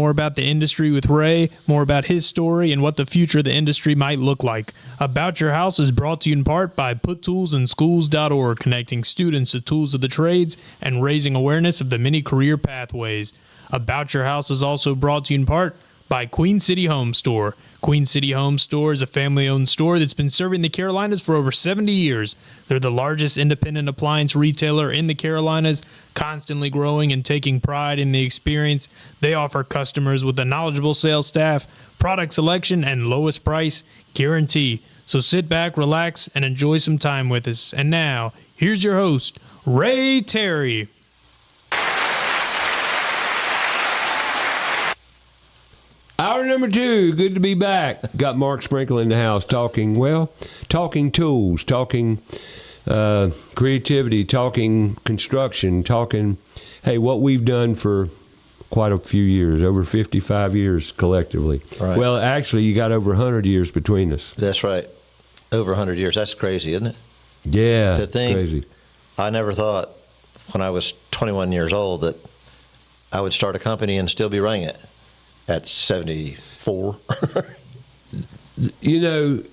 more about the industry with Ray, more about his story, and what the future of the industry might look like. About Your House is brought to you in part by PutToolsInSchools.org, connecting students to tools of the trades and raising awareness of the many career pathways. About Your House is also brought to you in part by Queen City Home Store. Queen City Home Store is a family-owned store that's been serving the Carolinas for over 70 years. They're the largest independent appliance retailer in the Carolinas, constantly growing and taking pride in the experience. They offer customers with a knowledgeable sales staff, product selection, and lowest price guarantee. So sit back, relax, and enjoy some time with us. And now, here's your host, Ray Terry. Hour number 2, good to be back. Got Mark Sprinkle in the house talking tools, talking creativity, talking construction, talking, hey, what we've done for quite a few years, over 55 years collectively. Right. Well, actually, you got over 100 years between us. That's right. Over 100 years. That's crazy, isn't it? Yeah, The thing, crazy. I never thought when I was 21 years old that I would start a company and still be running it at 74. You know,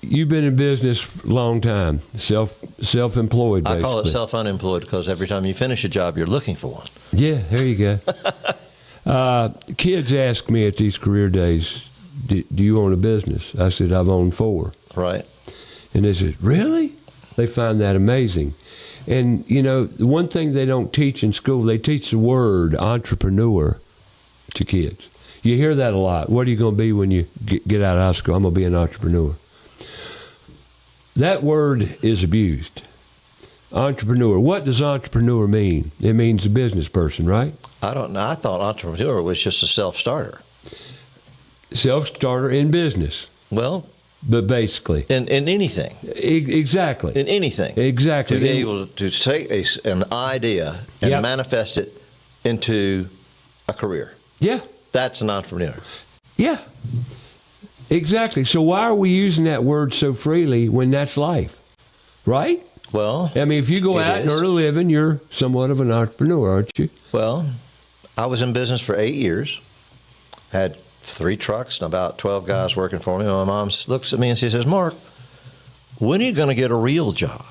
you've been in business a long time, self-employed, basically. I call it self-unemployed because every time you finish a job, you're looking for one. Yeah, there you go. Kids ask me at these career days, do you own a business? I said, I've owned 4. Right. And they said, really? They find that amazing. And, you know, the one thing they don't teach in school, they teach the word entrepreneur to kids. You hear that a lot. What are you going to be when you get out of high school? I'm going to be an entrepreneur. That word is abused. Entrepreneur. What does entrepreneur mean? It means a business person, right? I don't know. I thought entrepreneur was just a self-starter. Self-starter in business. Well, but basically. in anything. Exactly. In anything. Exactly. To be able to take an idea and manifest it into a career. Yeah. That's an entrepreneur. Yeah. Exactly. So why are we using that word so freely when that's life? Right? Well, I mean, if you go out and earn a living, you're somewhat of an entrepreneur, aren't you? Well, I was in business for 8 years. Had 3 trucks and about 12 guys working for me. My mom looks at me and she says, Mark, when are you going to get a real job?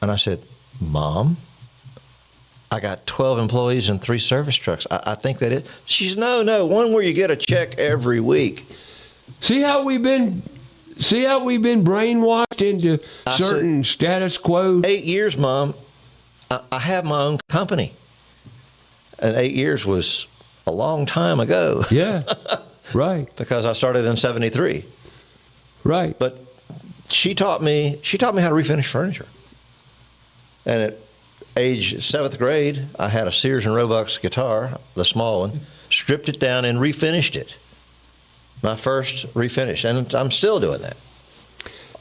And I said, Mom, I got 12 employees and 3 service trucks. I think that it. She's no, one where you get a check every week. See how we've been brainwashed into certain status quo? 8 years, Mom. I have my own company. And 8 years was a long time ago. Yeah, right. Because I started in 73. Right. But she taught me how to refinish furniture. And at age 7th grade, I had a Sears and Roebuck's guitar, the small one, stripped it down and refinished it. My first refinish. And I'm still doing that.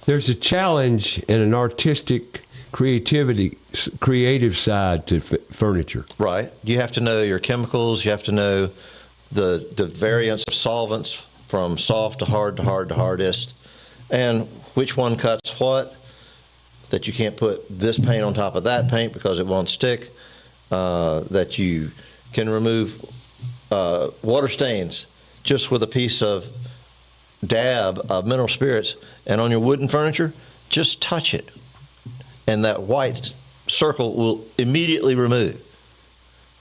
There's a challenge and an artistic creative side to furniture. Right. You have to know your chemicals. You have to know the variance of solvents from soft to hard to hard to hardest, and which one cuts what, that you can't put this paint on top of that paint because it won't stick, that you can remove water stains just with a piece of dab of mineral spirits, and on your wooden furniture, just touch it, and that white circle will immediately remove.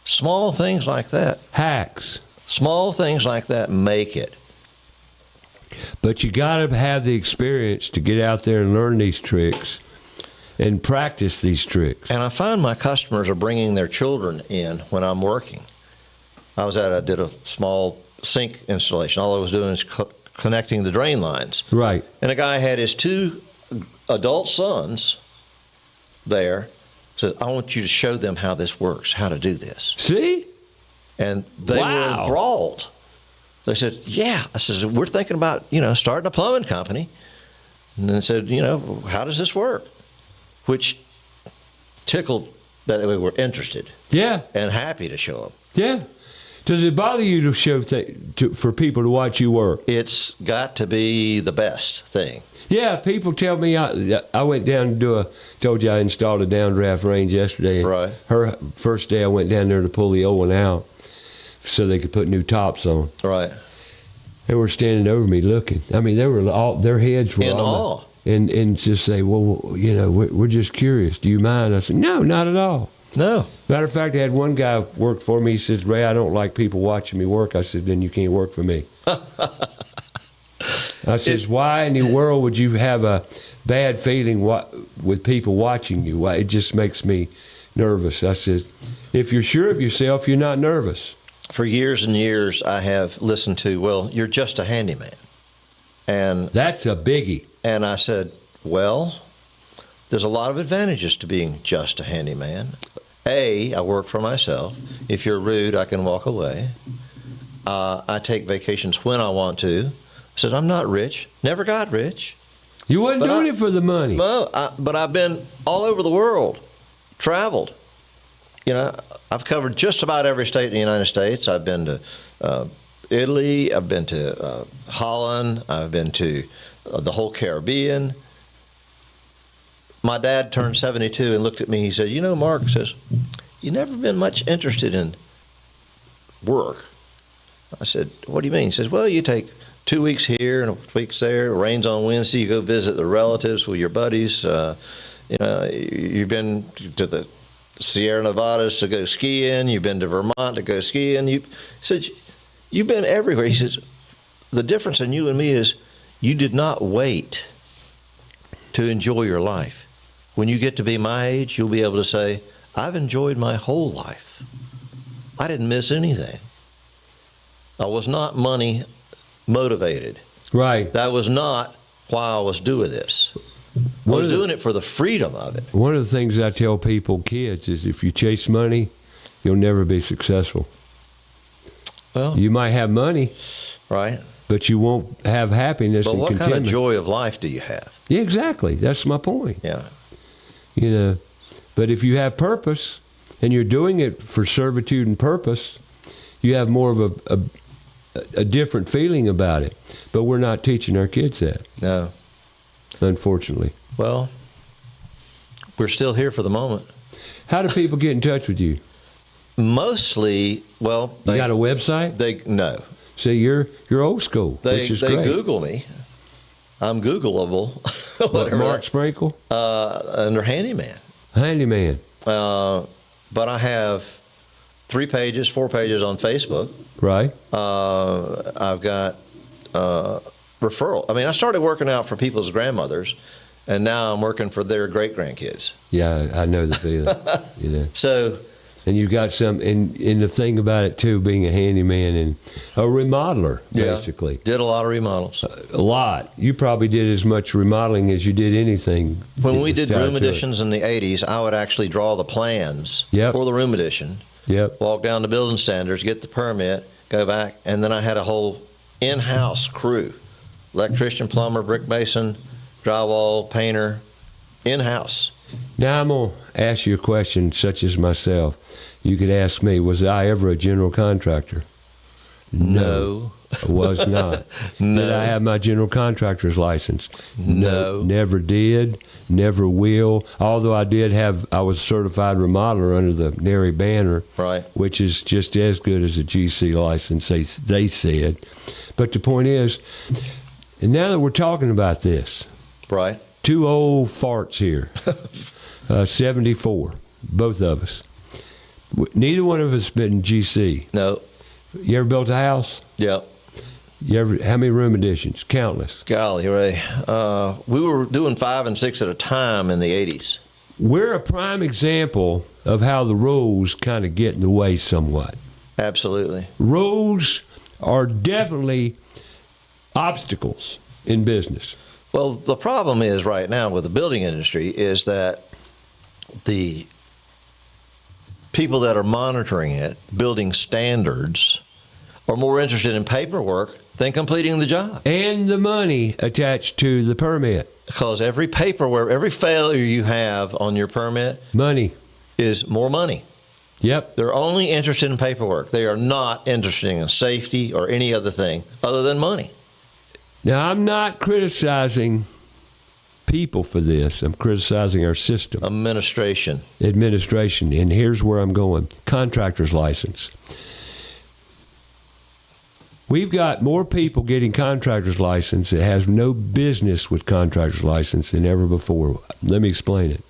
Small things like that. Hacks. Small things like that make it. But you got to have the experience to get out there and learn these tricks and practice these tricks. And I find my customers are bringing their children in when I'm working. I did a small sink installation. All I was doing is connecting the drain lines. Right. And a guy had his 2 adult sons there. Said, I want you to show them how this works, how to do this. See? And they were enthralled. They said, yeah. I said, we're thinking about, starting a plumbing company. And then said, how does this work? Which tickled that they were interested. Yeah. And happy to show them. Yeah. Does it bother you to show for people to watch you work? It's got to be the best thing. Yeah, people tell me I went down to told you I installed a downdraft range yesterday. Right. Her first day I went down there to pull the old one out. so they could put new tops on. Right. They were standing over me looking. I mean, they were all, their heads were In all awe. and just say, well, you know, we're just curious. Do you mind? I said, no, not at all. No. Matter of fact, I had one guy work for me. He says, Ray, I don't like people watching me work. I said, then you can't work for me. I says, why in the world would you have a bad feeling with people watching you? Why? It just makes me nervous. I said, if you're sure of yourself, you're not nervous. For years and years, I have listened to, well, you're just a handyman. And that's a biggie. And I said, well, there's a lot of advantages to being just a handyman. I work for myself. If you're rude, I can walk away. I take vacations when I want to. I said, I'm not rich. Never got rich. You wasn't doing it for the money. Well, but I've been all over the world, traveled. You know, I've covered just about every state in the United States. I've been to Italy. I've been to Holland. I've been to the whole Caribbean. My dad turned 72 and looked at me. He said, you know, Mark, says, you've never been much interested in work. I said, what do you mean? He says, well, you take 2 weeks here and a week there. It rains on Wednesday. You go visit the relatives with your buddies. You know, you've been to the Sierra Nevadas to go skiing. You've been to Vermont to go skiing. He said, you've been everywhere. He says, the difference in you and me is you did not wait to enjoy your life. When you get to be my age, you'll be able to say, I've enjoyed my whole life. I didn't miss anything. I was not money motivated. Right. That was not why I was doing this. I was doing it for the freedom of it. One of the things I tell kids, is if you chase money, you'll never be successful. Well, you might have money, right, but you won't have happiness and contentment. But what kind of joy of life do you have? Yeah, exactly. That's my point. Yeah. You know, but if you have purpose and you're doing it for servitude and purpose, you have more of a different feeling about it. But we're not teaching our kids that. No. Unfortunately. Well, we're still here for the moment. How do people get in touch with you? Mostly, well, you got a website? No. See, you're old school, which is great. They Google me. I'm Googleable. Mark Sprinkle? Under Handyman. Handyman. But I have 4 pages on Facebook. Right. I've got referral. I mean, I started working out for people's grandmothers, and now I'm working for their great-grandkids. Yeah, I know the feeling. You know. So... And you've got some, and the thing about it too, being a handyman and a remodeler, basically. Did a lot of remodels. A lot. You probably did as much remodeling as you did anything. When we did room additions in the 80s, I would actually draw the plans for the room addition. Yep. Walk down to building standards, get the permit, go back, and then I had a whole in-house crew. Electrician, plumber, brick mason, drywall, painter, in-house. Now I'm going to ask you a question such as myself. You could ask me, was I ever a general contractor? No. I was not. No. Did I have my general contractor's license? No. Never did, never will. Although I was a certified remodeler under the NARI banner, right, which is just as good as a GC license, they said. But the point is, and now that we're talking about this, right, 2 old farts here, 74, both of us. Neither one of us been GC. No. You ever built a house? Yep. How many room additions? Countless. Golly, Ray. We were doing 5 and 6 at a time in the 80s. We're a prime example of how the rules kind of get in the way somewhat. Absolutely. Rules are definitely obstacles in business. Well, the problem is right now with the building industry is that the people that are monitoring it, building standards, are more interested in paperwork than completing the job. And the money attached to the permit. Because every paperwork, every failure you have on your permit, money is more money. Yep. They're only interested in paperwork. They are not interested in safety or any other thing other than money. Now, I'm not criticizing people for this. I'm criticizing our system. Administration. And here's where I'm going. Contractor's license. We've got more people getting contractor's license that has no business with contractor's license than ever before. Let me explain it.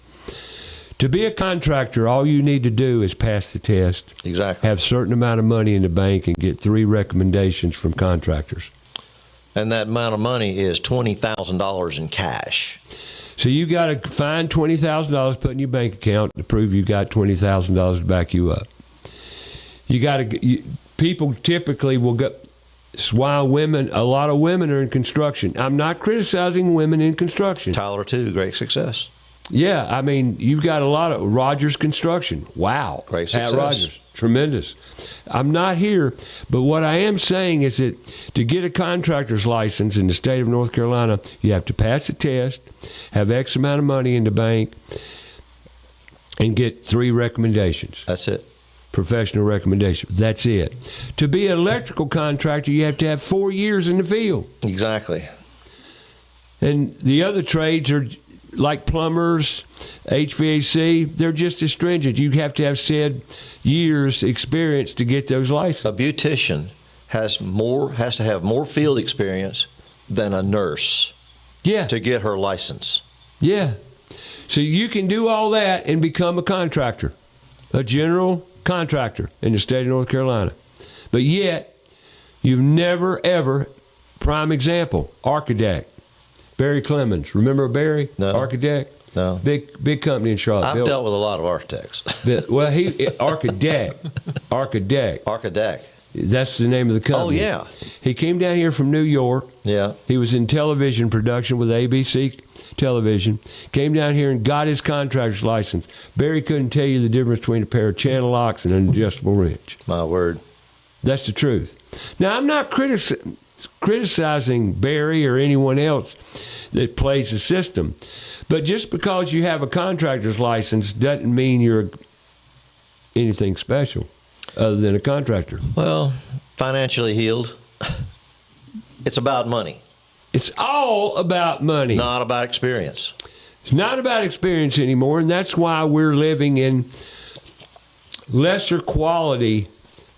To be a contractor, all you need to do is pass the test. Exactly. Have a certain amount of money in the bank and get 3 recommendations from contractors. And that amount of money is $20,000 in cash. So you got to find $20,000 put in your bank account to prove you got $20,000 to back you up. You got to. People typically will go. That's why a lot of women are in construction. I'm not criticizing women in construction. Tyler, too, great success. Yeah, I mean, you've got a lot of Rogers Construction. Wow. Great success. At Rogers. Tremendous. I'm not here, but what I am saying is that to get a contractor's license in the state of North Carolina, you have to pass a test, have X amount of money in the bank, and get 3 recommendations. That's it. Professional recommendation. That's it. To be an electrical contractor, you have to have 4 years in the field. Exactly. And the other trades are like plumbers, HVAC, they're just as stringent. You have to have said years experience to get those licenses. A beautician has to have more field experience than a nurse Yeah. to get her license. Yeah. So you can do all that and become a contractor, a general contractor in the state of North Carolina. But yet, you've never, ever, prime example, architect, Barry Clemens. Remember Barry? No. Architect? No. Big company in Charlotte. I've dealt with a lot of architects. Well, architect. Architect. That's the name of the company. Oh, yeah. He came down here from New York. Yeah. He was in television production with ABC Television. Came down here and got his contractor's license. Barry couldn't tell you the difference between a pair of channel locks and an adjustable wrench. My word. That's the truth. Now, I'm not criticizing Barry or anyone else that plays the system. But just because you have a contractor's license doesn't mean you're anything special other than a contractor. Well, financially healed. It's about money. It's all about money. Not about experience. It's not about experience anymore, and that's why we're living in lesser quality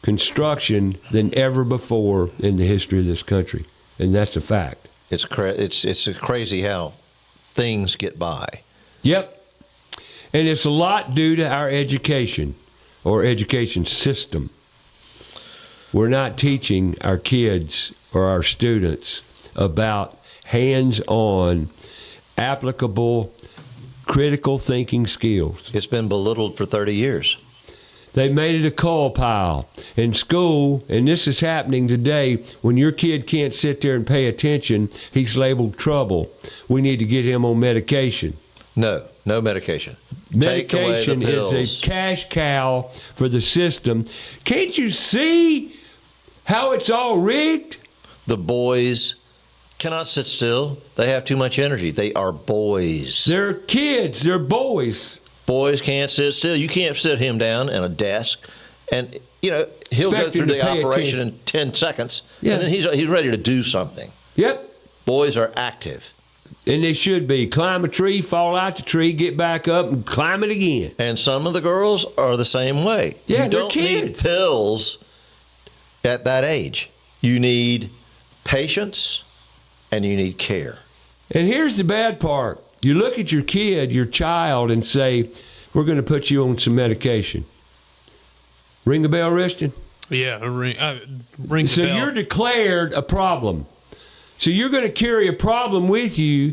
construction than ever before in the history of this country, and that's a fact. It's crazy how things get by. Yep. And it's a lot due to our education or education system. We're not teaching our kids or our students about hands-on, applicable, critical thinking skills. It's been belittled for 30 years. They made it a coal pile in school, and this is happening today. When your kid can't sit there and pay attention, he's labeled trouble. We need to get him on medication. No medication. Medication Take away the is pills. a cash cow for the system. Can't you see how it's all rigged? The boys cannot sit still. They have too much energy. They are boys. They're kids. They're boys. Boys can't sit still. You can't sit him down in a desk, and he'll Expect go through him to the pay operation attention. in 10 seconds, Yeah. and then he's ready to do something. Yep. Boys are active, And they should be. Climb a tree, fall out the tree, get back up, and climb it again. and some of the girls are the same way. Yeah, you they're don't need kids. pills at that age. You need patience, and you need care. And here's the bad part. You look at your kid, your child, and say, we're going to put you on some medication. Ring the bell, Richton? Yeah, ring the So bell. you're declared a problem. So you're going to carry a problem with you.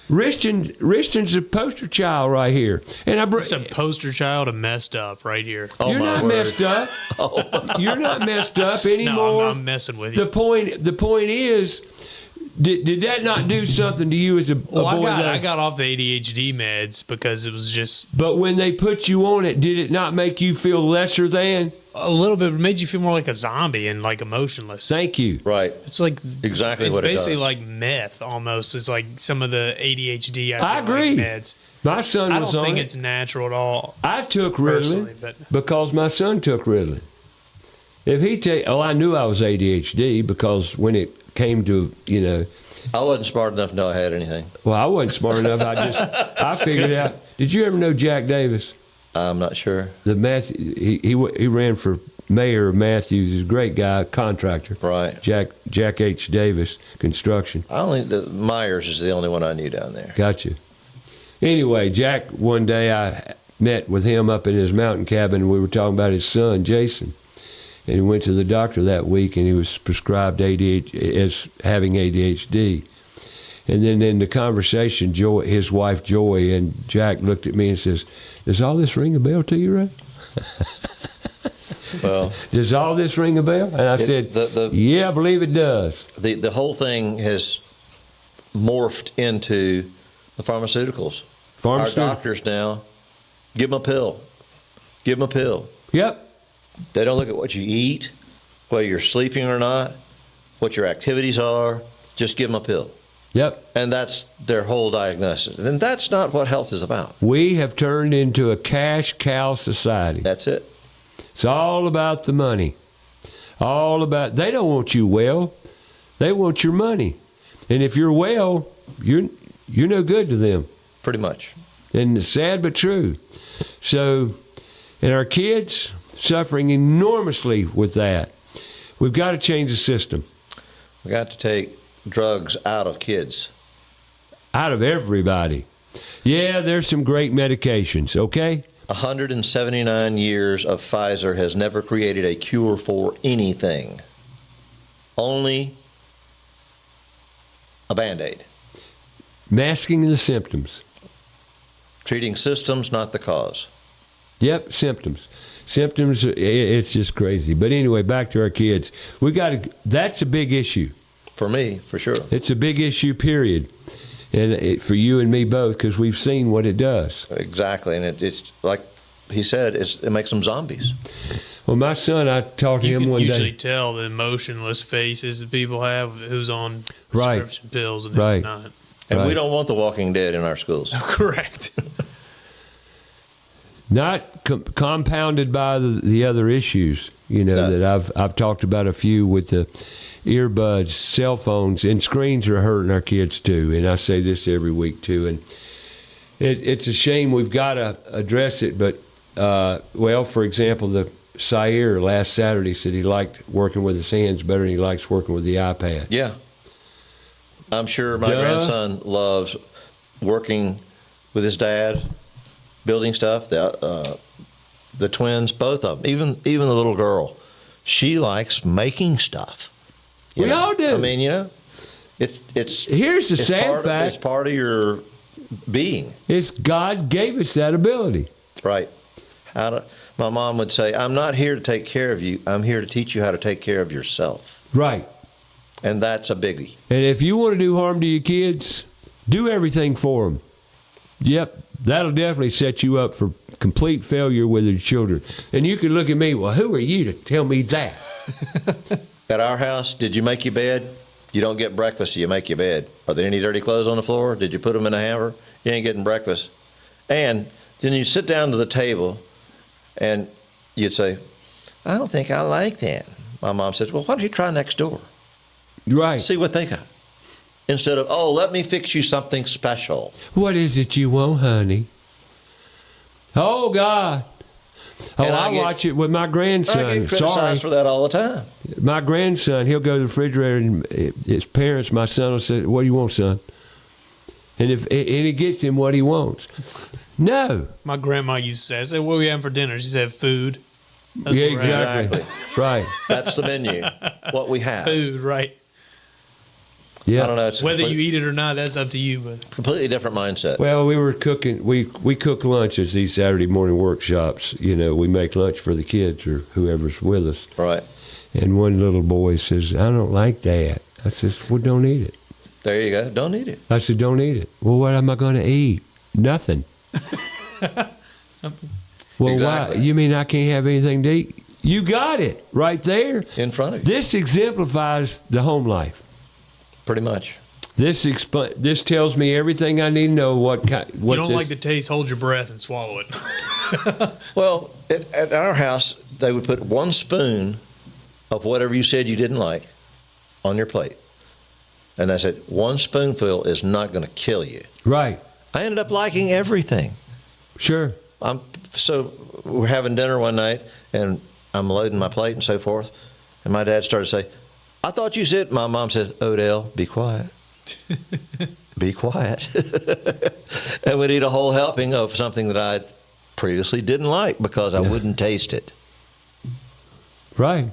Richton's a poster child right here. And It's a poster child of messed up right here. Oh, you're my not word. messed up. You're not messed up anymore. No, I'm messing with you. The point is, did that not do something to you as a Well, boy? I got off the ADHD meds because it was just But when they put you on it, did it not make you feel lesser than? a little bit. It made you feel more like a zombie and like emotionless. Thank you. Right. It's like Exactly it's what it basically does. like meth almost. It's like some of the ADHD. I feel like agree. meds. My son I was don't on think it. it's natural at all. I took personally, Ritalin but- because my son took Ritalin. If he I knew I was ADHD because when it came to, I wasn't smart enough to know I had anything. well, I wasn't smart enough. I figured it out. Did you ever know Jack Davis? I'm not sure. The math he ran for mayor of Matthews is a great guy, contractor. Right. Jack H. Davis Construction. Myers is the only one I knew down there. Gotcha. Anyway, Jack, one day I met with him up in his mountain cabin, and we were talking about his son, Jason. And he went to the doctor that week, and he was prescribed as having ADHD. And then in the conversation, his wife, Joy, and Jack looked at me and says, "Does all this ring a bell to you, Ray?" Well, does all this ring a bell? And I said, yeah, I believe it does. The whole thing has morphed into the pharmaceuticals. Our doctors now, give them a pill. Give them a pill. Yep. They don't look at what you eat, whether you're sleeping or not, what your activities are. Just give them a pill. Yep. And that's their whole diagnosis. And that's not what health is about. We have turned into a cash cow society. That's it. It's all about the money. They don't want you well. They want your money. And if you're well, you're no good to them. Pretty much. And it's sad but true. So, and our kids suffering enormously with that. We've got to change the system. We got to take drugs out of kids. Out of everybody. Yeah, there's some great medications, okay? 179 years of Pfizer has never created a cure for anything. Only a Band-Aid. Masking the symptoms. Treating symptoms, not the cause. Yep, symptoms. Symptoms, it's just crazy. But anyway, back to our kids. That's a big issue. For me, for sure. It's a big issue, period. And for you and me both, because we've seen what it does. Exactly. And it's like he said, it makes them zombies. Well, my son, I talked to him one day. You can usually tell the emotionless faces that people have who's on prescription pills and who's not. And we don't want the Walking Dead in our schools. Correct. Not compounded by the other issues, that I've talked about a few with the earbuds, cell phones, and screens are hurting our kids too. And I say this every week too. And it's a shame. We've got to address it. But, for example, the Sayer last Saturday said he liked working with his hands better than he likes working with the iPad. Yeah. I'm sure my grandson loves working with his dad, building stuff. The twins, both of them, even the little girl, she likes making stuff. We all do. I mean, it's here's the sad fact. It's part of your being. It's God gave us that ability. Right. My mom would say, "I'm not here to take care of you. I'm here to teach you how to take care of yourself." Right. And that's a biggie. And if you want to do harm to your kids, do everything for them. Yep, that'll definitely set you up for complete failure with your children. And you can look at me, well, who are you to tell me that? At our house, did you make your bed? You don't get breakfast, you make your bed. Are there any dirty clothes on the floor? Did you put them in a hamper? You ain't getting breakfast. And then you sit down to the table and you'd say, "I don't think I like that." My mom says, "Well, why don't you try next door? Right. See what they got." Instead of, "Oh, let me fix you something special." What is it you want, honey? Oh, God. Oh, I watch it with my grandson. I get criticized for that all the time. My grandson, he'll go to the refrigerator and his parents, my son will say, "What do you want, son?" And it gets him what he wants. No. My grandma used to say, I said, "What are we having for dinner?" She said, "Food." That's exactly. Right. That's the menu. What we have. Food, right. Yeah. I don't know. Whether you eat it or not, that's up to you. But completely different mindset. Well, we were cooking. We cook lunches these Saturday morning workshops. We make lunch for the kids or whoever's with us. Right. And one little boy says, "I don't like that." I says, "Well, don't eat it." There you go. Don't eat it. I said, "Don't eat it." "Well, what am I going to eat?" "Nothing." Well, exactly. Why? You mean I can't have anything to eat? You got it right there. In front of you. This exemplifies the home life. Pretty much. This tells me everything I need to know. What you don't like the taste, hold your breath and swallow it. Well, at our house, they would put one spoon of whatever you said you didn't like on your plate. And I said, one spoonful is not going to kill you. Right. I ended up liking everything. Sure. So we're having dinner one night, and I'm loading my plate and so forth. And my dad started to say, I thought you said, my mom says, Odell, be quiet. Be quiet. And we'd eat a whole helping of something that I previously didn't like because I wouldn't taste it. Right.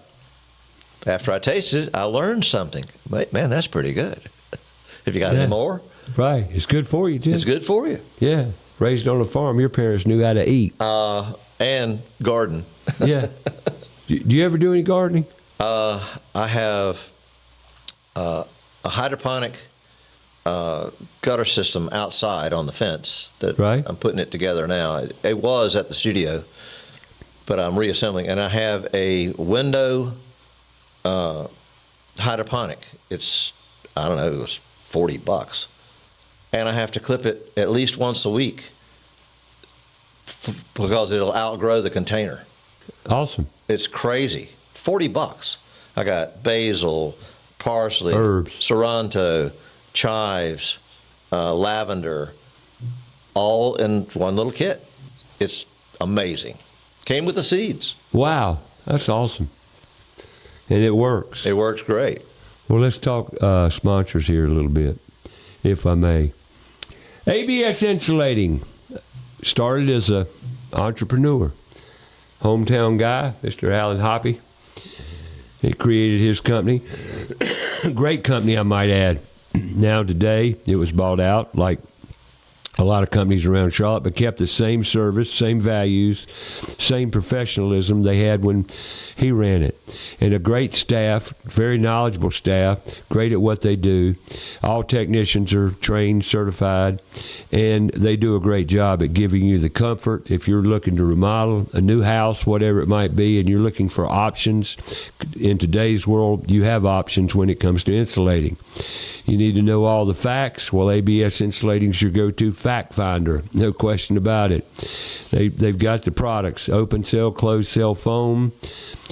After I tasted it, I learned something. Man, that's pretty good. Have you got any more? Right. It's good for you, too. It's good for you. Yeah. Raised on a farm, your parents knew how to eat. And garden. Yeah. Do you ever do any gardening? I have a hydroponic gutter system outside on the fence that I'm putting it together now. It was at the studio, but I'm reassembling. And I have a window hydroponic. It's, I don't know, it was $40. And I have to clip it at least once a week because it'll outgrow the container. Awesome. It's crazy. $40. I got basil, parsley, herbs, Sorrento, chives, lavender, all in one little kit. It's amazing. Came with the seeds. Wow, that's awesome. And it works. It works great. Well, let's talk sponsors here a little bit, if I may. ABS Insulating started as an entrepreneur. Hometown guy, Mr. Alan Hoppy. He created his company. Great company, I might add. Now today, it was bought out like a lot of companies around Charlotte, but kept the same service, same values, same professionalism they had when he ran it. And a great staff, very knowledgeable staff, great at what they do. All technicians are trained, certified, and they do a great job at giving you the comfort. If you're looking to remodel a new house, whatever it might be, and you're looking for options, in today's world, you have options when it comes to insulating. You need to know all the facts. Well, ABS Insulating is your go-to fact finder. No question about it. They've got the products, open cell, closed cell foam,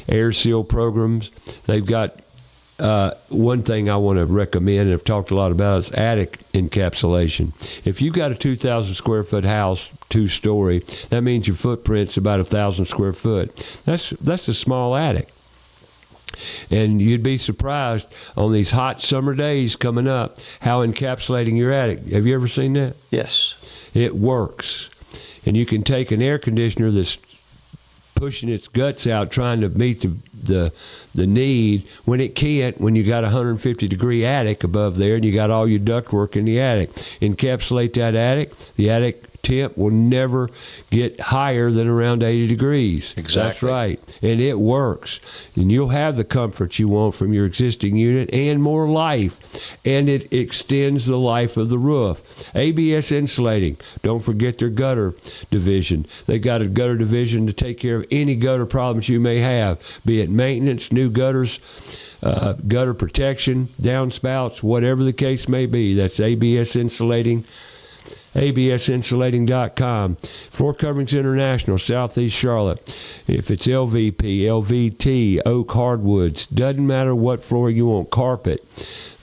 air seal programs. They've got one thing I want to recommend, and I've talked a lot about, is attic encapsulation. If you've got a 2,000 square foot house, 2-story, that means your footprint's about 1,000 square foot. That's a small attic. And you'd be surprised on these hot summer days coming up how encapsulating your attic. Have you ever seen that? Yes. It works. And you can take an air conditioner that's pushing its guts out trying to meet the need when it can't, when you got a 150-degree attic above there and you got all your ductwork in the attic. Encapsulate that attic. The attic temp will never get higher than around 80 degrees. Exactly. That's right. And it works. And you'll have the comfort you want from your existing unit and more life. And it extends the life of the roof. ABS Insulating. Don't forget their gutter division. They got a gutter division to take care of any gutter problems you may have, be it maintenance, new gutters, gutter protection, downspouts, whatever the case may be. That's ABS Insulating. ABSinsulating.com. Floor Coverings International, Southeast Charlotte. If it's LVP, LVT, oak hardwoods, doesn't matter what floor you want, carpet,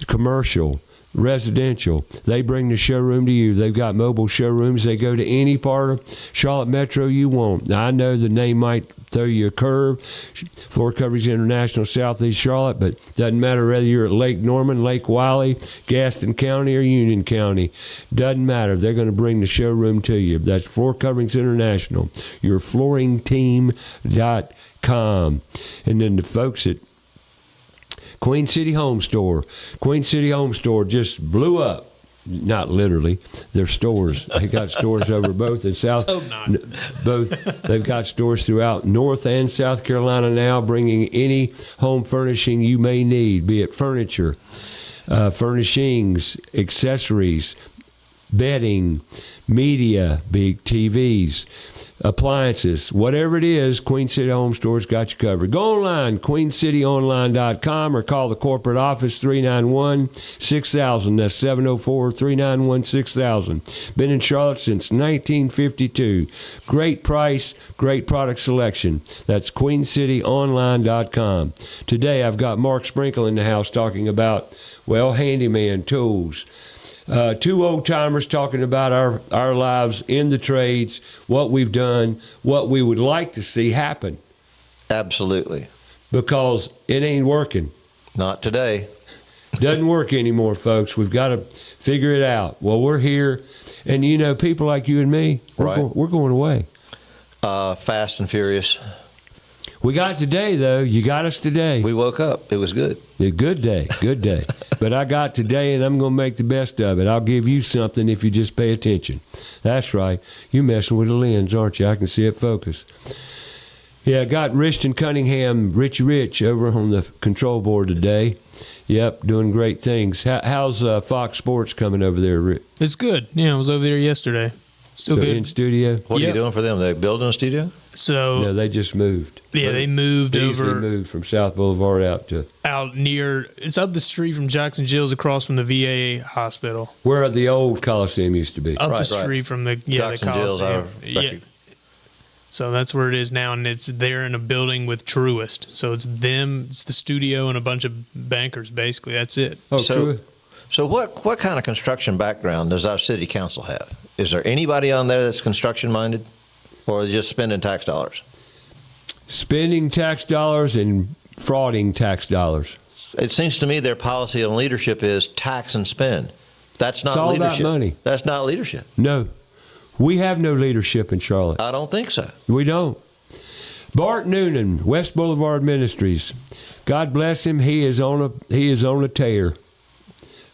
commercial, residential, they bring the showroom to you. They've got mobile showrooms. They go to any part of Charlotte Metro you want. Now, I know the name might throw you a curve, Floor Coverings International, Southeast Charlotte, but doesn't matter whether you're at Lake Norman, Lake Wiley, Gaston County, or Union County. Doesn't matter. They're going to bring the showroom to you. That's Floor Coverings International, your flooringteam.com. And then the folks at Queen City Home Store. Queen City Home Store just blew up. Not literally. Their stores. They got stores over both in South. Let's hope not. Both. They've got stores throughout North and South Carolina now, bringing any home furnishing you may need, be it furniture, furnishings, accessories, bedding, media, big TVs, appliances, whatever it is, Queen City Home Store's got you covered. Go online, queencityonline.com, or call the corporate office, 391-6000. That's 704-391-6000. Been in Charlotte since 1952. Great price, great product selection. That's queencityonline.com. Today I've got Mark Sprinkle in the house talking about, well, handyman tools. Two old-timers talking about our lives in the trades, what we've done, what we would like to see happen Absolutely. because it ain't working. Not today. Doesn't work anymore, folks. We've got to figure it out. Well, we're here, and people like you and me, we're going away. Fast and furious. We got today, though. You got us today. We woke up. It was good. A good day. But I got today, and I'm going to make the best of it. I'll give you something if you just pay attention. That's right. You're messing with a lens, aren't you? I can see it focus. Yeah, I got Richton Cunningham, Richie Rich, over on the control board today. Yep, doing great things. How's Fox Sports coming over there, Rick? It's good. Yeah, I was over there yesterday. Still So good. in studio? What are you doing for them? They building a studio? So No, they just moved. yeah, they moved Easily over moved from South Boulevard out near. It's up the street from Jackson Gills, across from the VA hospital. where the old Coliseum used to be. Up the Right. street from the Jackson the Gills, Coliseum. I Yeah. reckon. So that's where it is now, and it's there in a building with Truist. So it's them, it's the studio, and a bunch of bankers. Basically, that's it. Oh, So- true. So what kind of construction background does our city council have? Is there anybody on there that's construction minded, or are they just spending tax dollars? Spending tax dollars and frauding tax dollars. It seems to me their policy on leadership is tax and spend. That's not It's all about leadership. money. That's not leadership. No, we have no leadership in Charlotte. I don't think so. We don't. Bart Noonan, West Boulevard Ministries. God bless him. He is on a tear.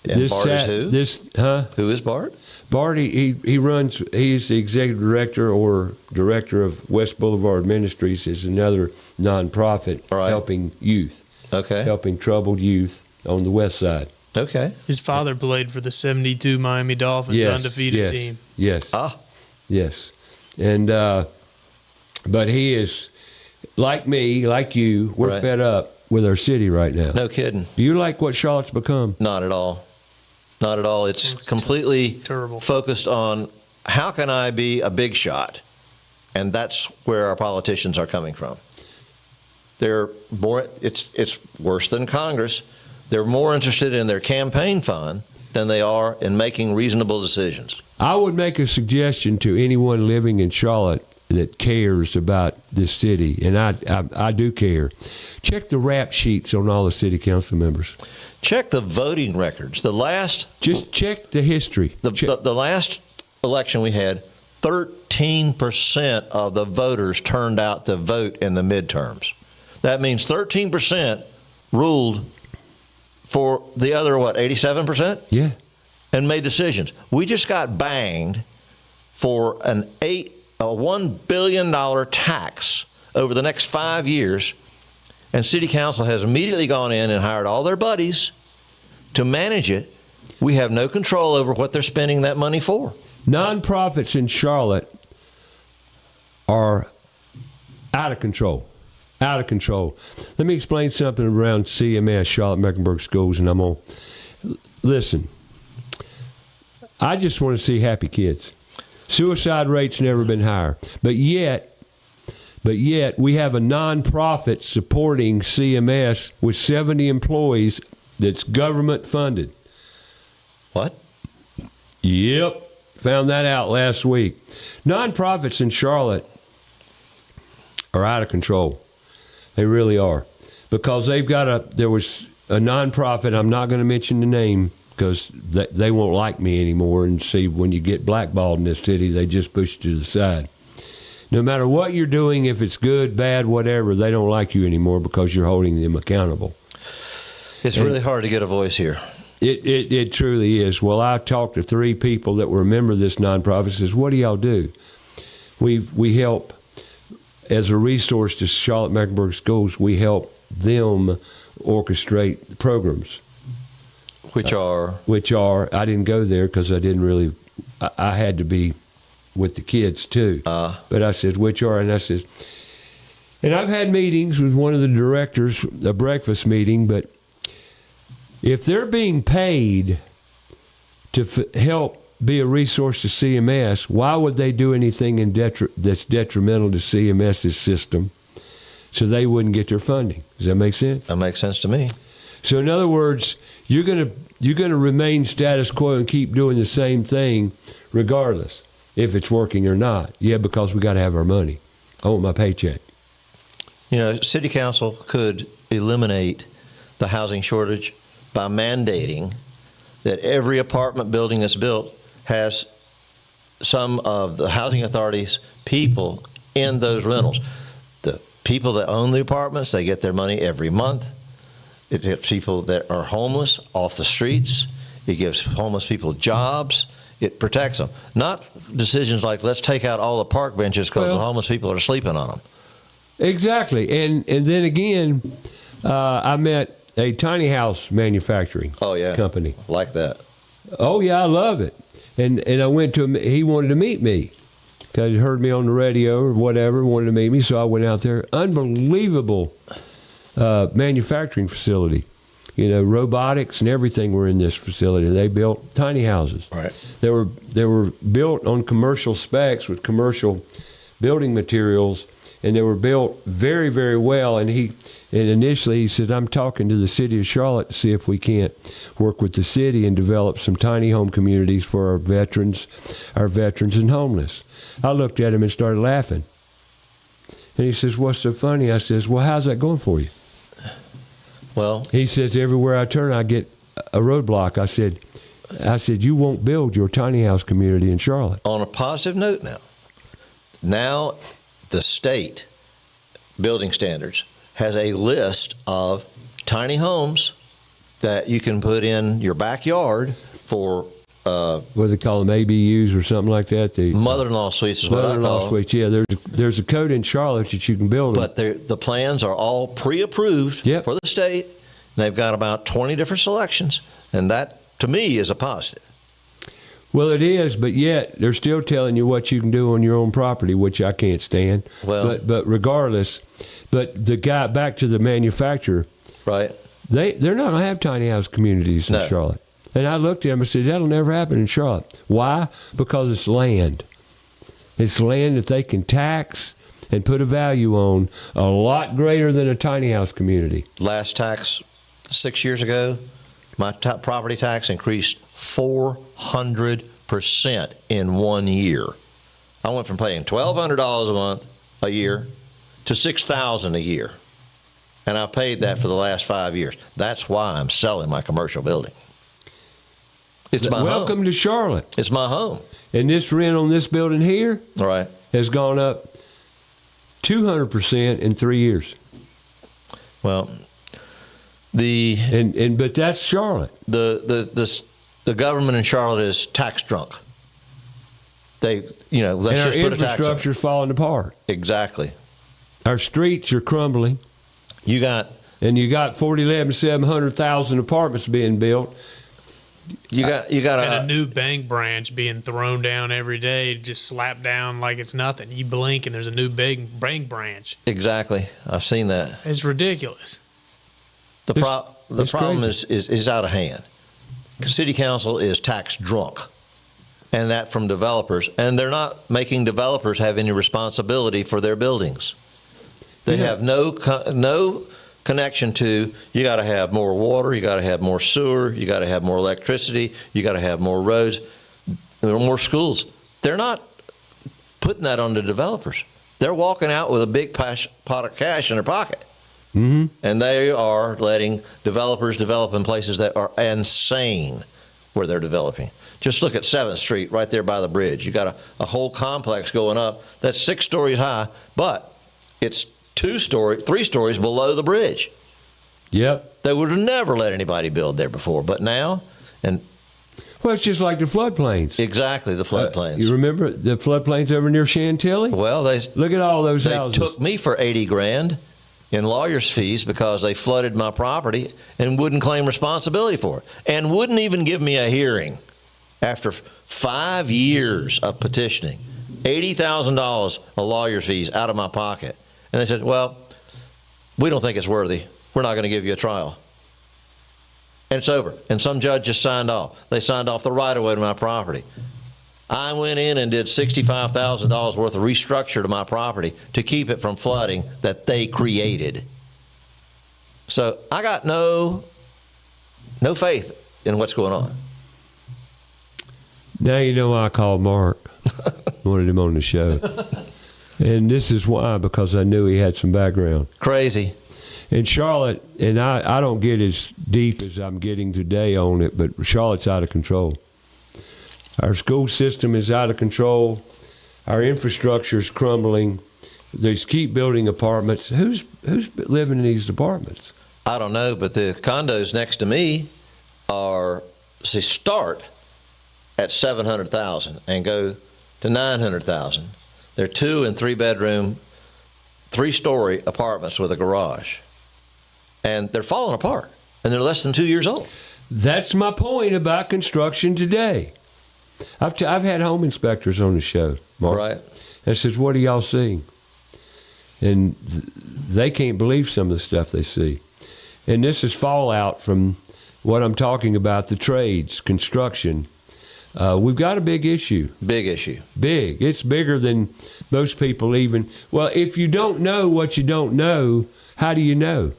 And Bart is who? Who is Bart? Bart, he runs. He's the executive director or director of West Boulevard Ministries. Is another nonprofit Right. helping youth, Okay. helping troubled youth on the west side. Okay. His father played for the '72 Miami Dolphins, undefeated team. Yes. Ah. Yes. And but he is like me, like you. We're Right. fed up with our city right now. No kidding. Do you like what Charlotte's become? Not at all. Not at all. It's completely terrible. focused on how can I be a big shot? And that's where our politicians are coming from. They're more, it's worse than Congress. They're more interested in their campaign fund than they are in making reasonable decisions. I would make a suggestion to anyone living in Charlotte that cares about this city, and I do care. Check the rap sheets on all the city council members. Check the voting records. Just check the history. The last election we had, 13% of the voters turned out to vote in the midterms. That means 13% ruled for the other, 87%? Yeah. And made decisions. We just got banged for a $1 billion tax over the next 5 years, and City Council has immediately gone in and hired all their buddies to manage it. We have no control over what they're spending that money for. Nonprofits in Charlotte are out of control. Out of control. Let me explain something around CMS, Charlotte Mecklenburg Schools, and I'm on. Listen, I just want to see happy kids. Suicide rate's never been higher. But yet we have a nonprofit supporting CMS with 70 employees that's government funded. What? Yep. Found that out last week. Nonprofits in Charlotte are out of control. They really are. Because there was a nonprofit, I'm not going to mention the name because they won't like me anymore. And see, when you get blackballed in this city, they just push you to the side. No matter what you're doing, if it's good, bad, whatever, they don't like you anymore because you're holding them accountable. It's really hard to get a voice here. It truly is. Well, I talked to 3 people that were a member of this nonprofit. Says, what do y'all do? We help as a resource to Charlotte Mecklenburg Schools. We help them orchestrate the programs, which are. I didn't go there because I didn't really. I had to be with the kids too. But I said, which are, and I said, and I've had meetings with one of the directors, a breakfast meeting, but if they're being paid to help be a resource to CMS, why would they do anything that's detrimental to CMS's system so they wouldn't get their funding? Does that make sense? That makes sense to me. So in other words, you're gonna remain status quo and keep doing the same thing regardless if it's working or not. Yeah, because we got to have our money. I want my paycheck. City council could eliminate the housing shortage by mandating that every apartment building that's built has some of the housing authority's people in those rentals. The people that own the apartments, they get their money every month. It gives people that are homeless off the streets. It gives homeless people jobs. It protects them. Not decisions like, let's take out all the park benches because the homeless people are sleeping on them. Exactly. And then again, I met a tiny house manufacturing company. Like that. Oh, yeah, I love it. And I went to him. He wanted to meet me because he heard me on the radio or whatever, wanted to meet me. So I went out there. Unbelievable manufacturing facility. Robotics and everything were in this facility. They built tiny houses. Right. They were built on commercial specs with commercial building materials, and they were built very, very well. And initially he said, I'm talking to the city of Charlotte to see if we can't work with the city and develop some tiny home communities for our veterans and homeless. I looked at him and started laughing. And he says, what's so funny? I says, well, how's that going for you? Well, he says, everywhere I turn, I get a roadblock. I said, you won't build your tiny house community in Charlotte. On a positive note now the state building standards has a list of tiny homes that you can put in your backyard for what do they call them, ABUs or something like that? The mother-in-law suites is what I call them. Mother-in-law suites, yeah. There's a code in Charlotte that you can build them. But the plans are all pre-approved for the state. And they've got about 20 different selections, and that, to me, is a positive. Well, it is, but yet they're still telling you what you can do on your own property, which I can't stand. Well, but regardless, but the guy, back to the manufacturer, right? They're not going to have tiny house communities in Charlotte. And I looked at him and said, that'll never happen in Charlotte. Why? Because it's land. It's land that they can tax and put a value on a lot greater than a tiny house community. Last tax 6 years ago, my property tax increased 400% in 1 year. I went from paying $1,200 a year to $6,000 a year. And I paid that for the last 5 years. That's why I'm selling my commercial building. It's my Welcome home. to Charlotte. It's my home. And this rent on this building here has gone up 200% in 3 years. Well, but that's Charlotte. The government in Charlotte is tax drunk. Let's and just our put a tax on it. infrastructure's falling apart. Exactly. Our streets are crumbling. You got 700,000 apartments being built. You got a new bank branch being thrown down every day, just slapped down like it's nothing. You blink and there's a new big bank branch. Exactly. I've seen that. It's ridiculous. The problem is out of hand. City council is tax drunk, and that from developers, and they're not making developers have any responsibility for their buildings. They have no connection to, you got to have more water, you got to have more sewer, you got to have more electricity, you got to have more roads, more schools. They're not putting that on the developers. They're walking out with a big pot of cash in their pocket. Mm-hmm. And they are letting developers develop in places that are insane where they're developing. Just look at 7th Street right there by the bridge. You got a whole complex going up that's 6 stories high, but it's 3 stories below the bridge. Yep. They would have never let anybody build there before, but now, well, it's just like the floodplains. Exactly, the floodplains. You remember the floodplains over near Chantilly? Well, look at all those houses. They took me for $80,000 in lawyers' fees because they flooded my property and wouldn't claim responsibility for it, and wouldn't even give me a hearing after 5 years of petitioning. $80,000 of lawyers' fees out of my pocket. And they said, well, we don't think it's worthy. We're not going to give you a trial. And it's over. And some judge just signed off. They signed off the right-of-way to my property. I went in and did $65,000 worth of restructure to my property to keep it from flooding that they created. So I got no faith in what's going on. Now you know why I called Mark. Wanted him on the show. And this is why, because I knew he had some background. Crazy. In Charlotte, and I don't get as deep as I'm getting today on it, but Charlotte's out of control. Our school system is out of control. Our infrastructure is crumbling. They keep building apartments. Who's living in these apartments? I don't know, but the condos next to me start at $700,000 and go to $900,000. They're 2 and 3 bedroom, 3-story apartments with a garage, and they're falling apart, and they're less than 2 years old. That's my point about construction today. I've had home inspectors on the show, Mark. Right. And says, "What are y'all seeing?" And they can't believe some of the stuff they see. And this is fallout from what I'm talking about, the trades, construction. We've got a big issue. Big issue. Big. It's bigger than most people even. Well, if you don't know what you don't know, how do you know?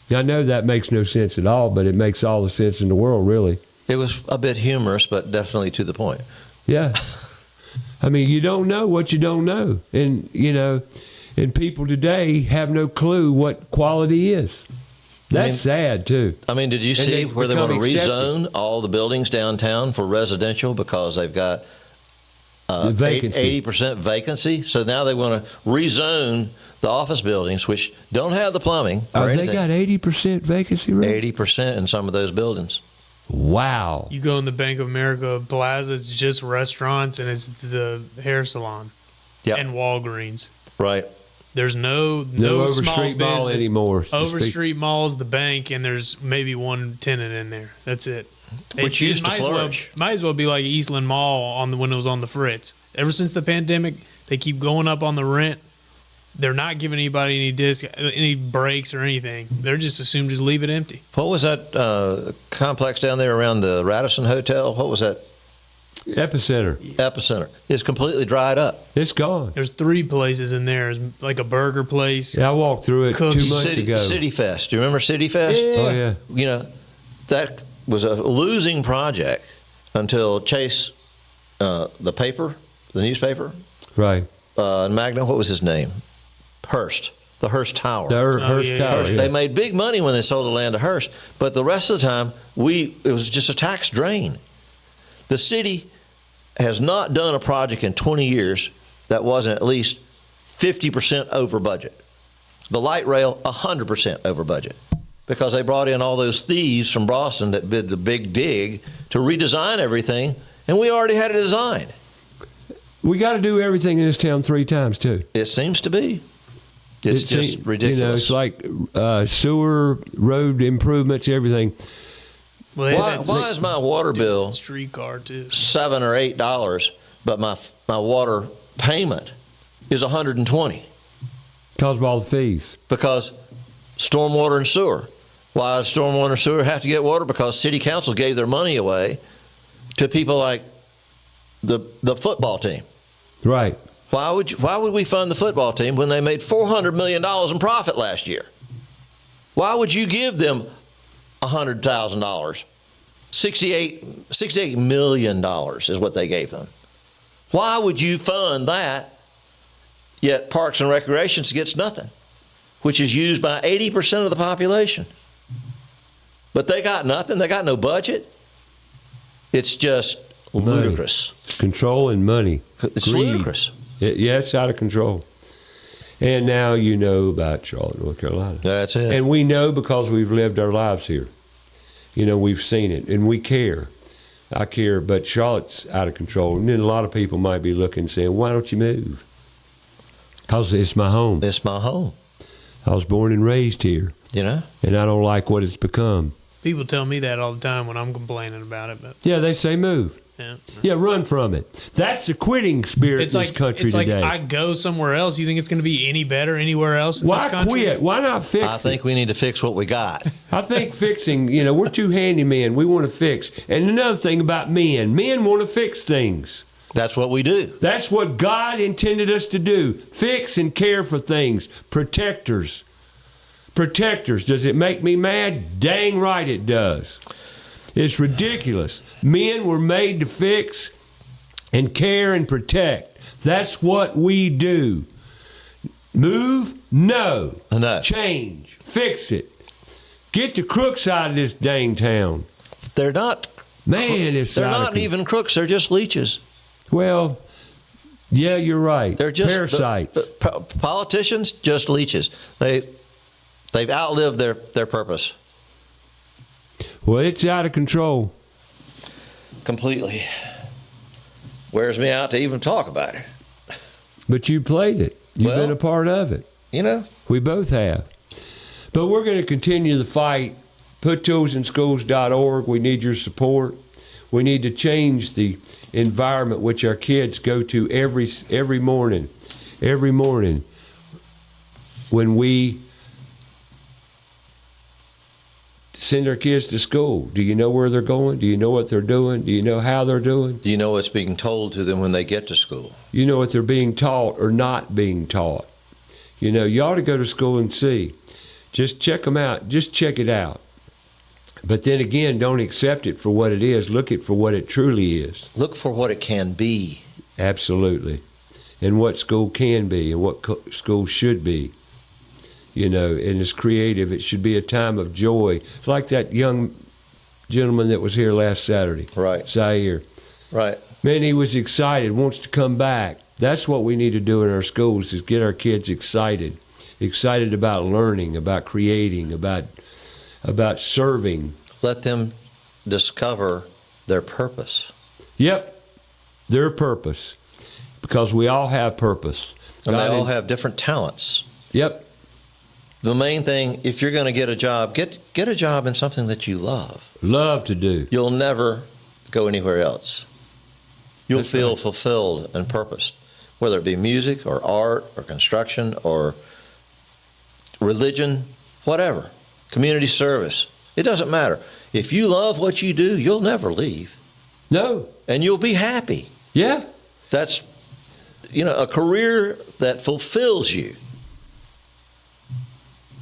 I know that makes no sense at all, but it makes all the sense in the world, really. It was a bit humorous, but definitely to the point. Yeah. I mean, you don't know what you don't know. And, and people today have no clue what quality is. That's sad, too. I mean, did you see where they want to rezone all the buildings downtown for residential because they've got vacancy. 80% vacancy? So now they want to rezone the office buildings, which don't have the plumbing or anything. They got 80% vacancy rate? 80% in some of those buildings. Wow. You go in the Bank of America Plaza, it's just restaurants and it's the hair salon. Yep. And Walgreens. Right. There's no small Overstreet Mall business anymore. Overstreet Mall's the bank, and there's maybe one tenant in there. That's it. Which used to flourish. Might as well be like Eastland Mall when it was on the Fritz. Ever since the pandemic, they keep going up on the rent. They're not giving anybody any breaks or anything. They're just assumed just leave it empty. What was that complex down there around the Radisson Hotel? What was that? Epicenter. It's completely dried up. It's gone. There's 3 places in there. There's like a burger place. Yeah, I walked through it Cooks. 2 months ago. City Fest. Do you remember City Fest? Yeah. Oh, yeah. You know, that was a losing project until Chase, the newspaper, Right. Magna, what was his name? Hearst. The Hearst Tower. The Hearst yeah, Tower. yeah. Yeah. They made big money when they sold the land to Hearst, but the rest of the time, it was just a tax drain. The city has not done a project in 20 years that wasn't at least 50% over budget. The light rail, 100% over budget, because they brought in all those thieves from Boston that did the big dig to redesign everything, and we already had it designed. We got to do everything in this town 3 times, too. It seems to be. It's just ridiculous. It's like sewer, road improvements, everything. Well, Why is my water bill streetcar too $7 or $8, but my water payment is $120? Because of all the fees. Because stormwater and sewer. Why does stormwater and sewer have to get water? Because city council gave their money away to people like the football team. Right. Why would we fund the football team when they made $400 million in profit last year? Why would you give them $100,000? $68 million is what they gave them. Why would you fund that, yet Parks and Recreations gets nothing, which is used by 80% of the population? But they got nothing. They got no budget. It's just ludicrous. Control and money. It's Greed. ludicrous. Yeah, it's out of control. And now you know about Charlotte, North Carolina. That's it. And we know because we've lived our lives here. We've seen it, and we care. I care, but Charlotte's out of control. And then a lot of people might be looking and saying, why don't you move? Because it's my home. It's my home. I was born and raised here, And I don't like what it's become. people tell me that all the time when I'm complaining about it. But Yeah, they say move. Yeah, run from it. That's the quitting spirit in this country today. I go somewhere else. You think it's going to be any better anywhere else in this Why country? quit? Why not fix I think we need to fix what we got. I think fixing, we're too handyman. We want to fix. And another thing about men want to fix things. That's what we do. That's what God intended us to do. Fix and care for things. Protectors. Does it make me mad? Dang right it does. It's ridiculous. Men were made to fix and care and protect. That's what we do. Move? No. No. Change. Fix it. Get the crooks out of this dang town. They're not. Man, it's They're out of not con- even crooks. They're just leeches. Well, yeah, you're right. They're just parasites. Politicians, just leeches. They've outlived their purpose Well, it's out of control. completely. Wears me out to even talk about it. But you played it. You've Well- been a part of it. You know. We both have. But we're going to continue the fight. PutToolsInSchools.org. We need your support. We need to change the environment which our kids go to every morning. Every morning when we send our kids to school. Do you know where they're going? Do you know what they're doing? Do you know how they're doing? Do you know what's being told to them when they get to school? You know what they're being taught or not being taught. You know, you ought to go to school and see. Just check them out. Just check it out. But then again, don't accept it for what it is. Look at it for what it truly is. Look for what it can be. Absolutely. And what school can be and what school should be. You know, and it's creative. It should be a time of joy. It's like that young gentleman that was here last Saturday. Right. Zaire. Right. Man, he was excited, wants to come back. That's what we need to do in our schools is get our kids excited. Excited about learning, about creating, about serving. Let them discover their purpose. Yep, their purpose. Because we all have purpose. And they all have different talents. Yep. The main thing, if you're going to get a job, get a job in something that you love. Love to do. You'll never go anywhere else. You'll That's feel right. fulfilled and purposed, whether it be music or art or construction or religion, whatever, community service. It doesn't matter. If you love what you do, you'll never leave. No. And you'll be happy. Yeah. That's, a career that fulfills you.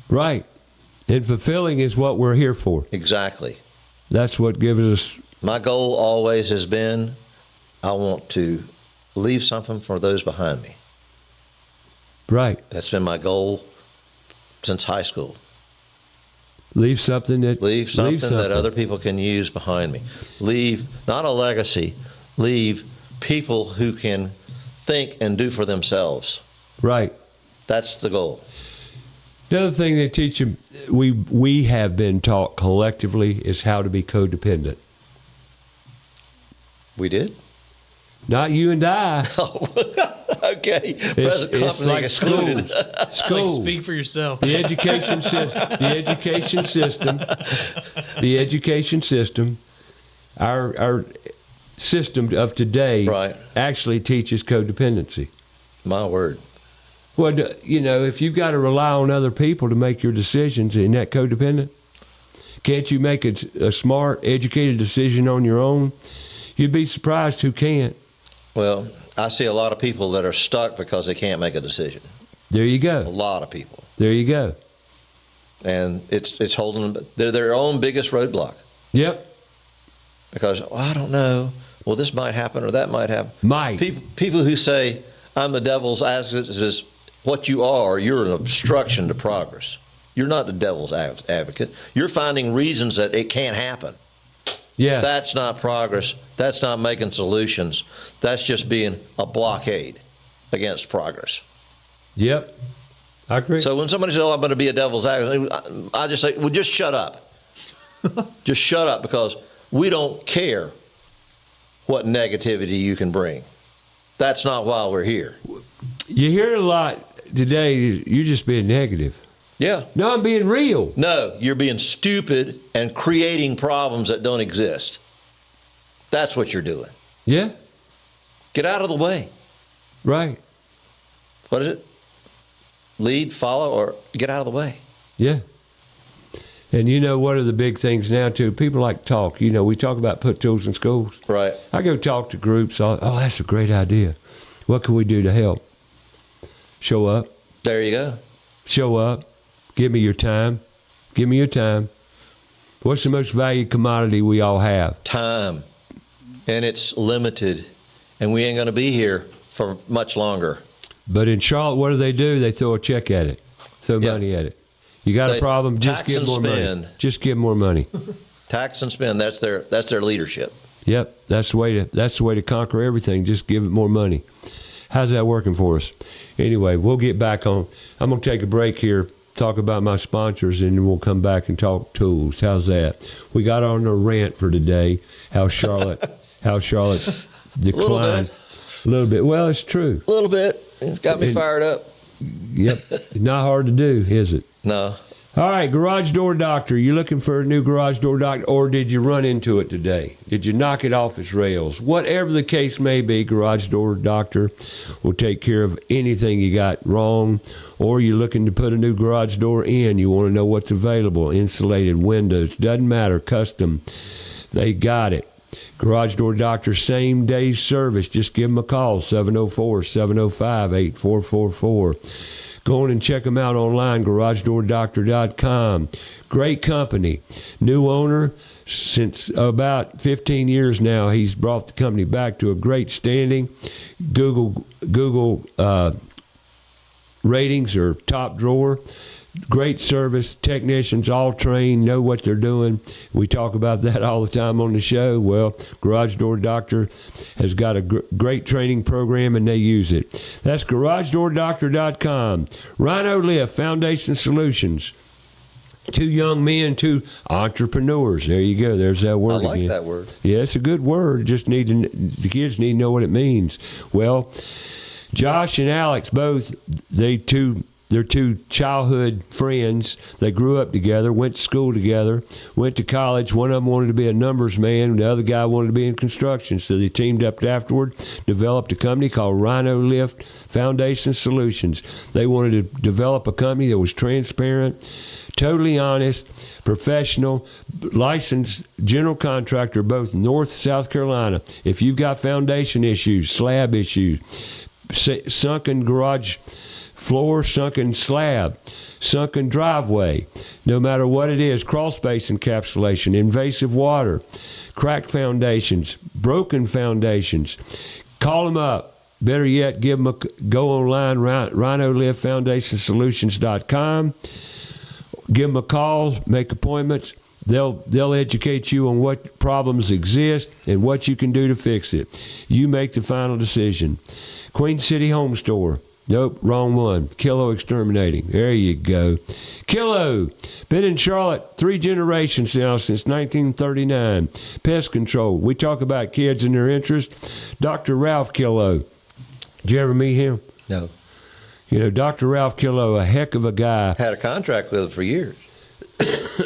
Right. And fulfilling is what we're here for. Exactly. That's what gives us. My goal always has been, I want to leave something for those behind me. Right. That's been my goal since high school. Leave something that. Leave something that other people can use behind me. Leave, not a legacy, leave people who can think and do for themselves. Right. That's the goal. The other thing they teach them, we have been taught collectively, is how to be codependent. We did? Not you and I. Oh, okay. Present It's company like excluded. It's like, speak for yourself. The education system, our system of today Right. actually teaches codependency. My word. Well, if you've got to rely on other people to make your decisions, isn't that codependent? Can't you make a smart, educated decision on your own? You'd be surprised who can't. Well, I see a lot of people that are stuck because they can't make a decision. There you A go. lot of people. There you go. And it's holding them, they're their own biggest roadblock. Yep. Because, I don't know, well, this might happen or that might happen. Might. People who say, I'm the devil's advocate, is what you are, you're an obstruction to progress. You're not the devil's advocate. You're finding reasons that it can't happen. Yeah. That's not progress. That's not making solutions. That's just being a blockade against progress. Yep. I agree. So when somebody says, I'm going to be a devil's advocate, I just say, well, just shut up. Just shut up, because we don't care what negativity you can bring. That's not why we're here. You hear a lot today, you're just being negative. Yeah. No, I'm being real. No, you're being stupid and creating problems that don't exist. That's what you're doing. Yeah. Get out of the way. Right. What is it? Lead, follow, or get out of the way. Yeah. And what are the big things now, too? People like to talk. We talk about put tools in schools. Right. I go talk to groups. Oh, that's a great idea. What can we do to help? Show up. There you go. Show up. Give me your time. Give me your time. What's the most valued commodity we all have? Time. And it's limited. and we ain't going to be here for much longer. But in Charlotte, what do? They throw a check at it, throw money at it. You got a problem? Just tax give and more spend. money. Just give more money. Tax and spend. That's their leadership. Yep, that's the way to conquer everything. Just give it more money. How's that working for us? Anyway, we'll get back on. I'm going to take a break here, talk about my sponsors, and then we'll come back and talk tools. How's that? We got on a rant for today. How Charlotte declined a little bit. Well, it's true. A little bit. It got me fired up. Yep, not hard to do, is it? No. All right, Garage Door Doctor. You looking for a new garage door doctor, or did you run into it today? Did you knock it off its rails? Whatever the case may be, Garage Door Doctor will take care of anything you got wrong, or you're looking to put a new garage door in. You want to know what's available, insulated windows, doesn't matter, custom. They got it. Garage Door Doctor, same day service. Just give them a call, 704-705-8444. Go on and check them out online, garagedoordoctor.com. Great company. New owner since about 15 years now. He's brought the company back to a great standing. Google ratings are top drawer. Great service, technicians all trained, know what they're doing. We talk about that all the time on the show. Well, Garage Door Doctor has got a great training program, and they use it. That's garagedoordoctor.com. Rhino Lift Foundation Solutions. 2 young men, 2 entrepreneurs. There you go. There's that word again. I like that word. Yeah, it's a good word. The kids need to know what it means. Well, Josh and Alex, both, they're 2 childhood friends. They grew up together, went to school together, went to college. One of them wanted to be a numbers man. The other guy wanted to be in construction. So they teamed up afterward, developed a company called Rhino Lift Foundation Solutions. They wanted to develop a company that was transparent, totally honest, professional, licensed general contractor, both North and South Carolina. If you've got foundation issues, slab issues, sunken garage floor, sunken slab, sunken driveway, no matter what it is, crawl space encapsulation, invasive water, cracked foundations, broken foundations, call them up. Better yet, give them go online, rhinoliftfoundationsolutions.com. Give them a call, make appointments. They'll educate you on what problems exist and what you can do to fix it. You make the final decision. Queen City Home Store. Nope, wrong one. Kilo Exterminating. There you go. Kilo. Been in Charlotte 3 generations now, since 1939. Pest control. We talk about kids and their interests. Dr. Ralph Kilo. Did you ever meet him? No. You know, Dr. Ralph Kilo, a heck of a guy. Had a contract with them for years.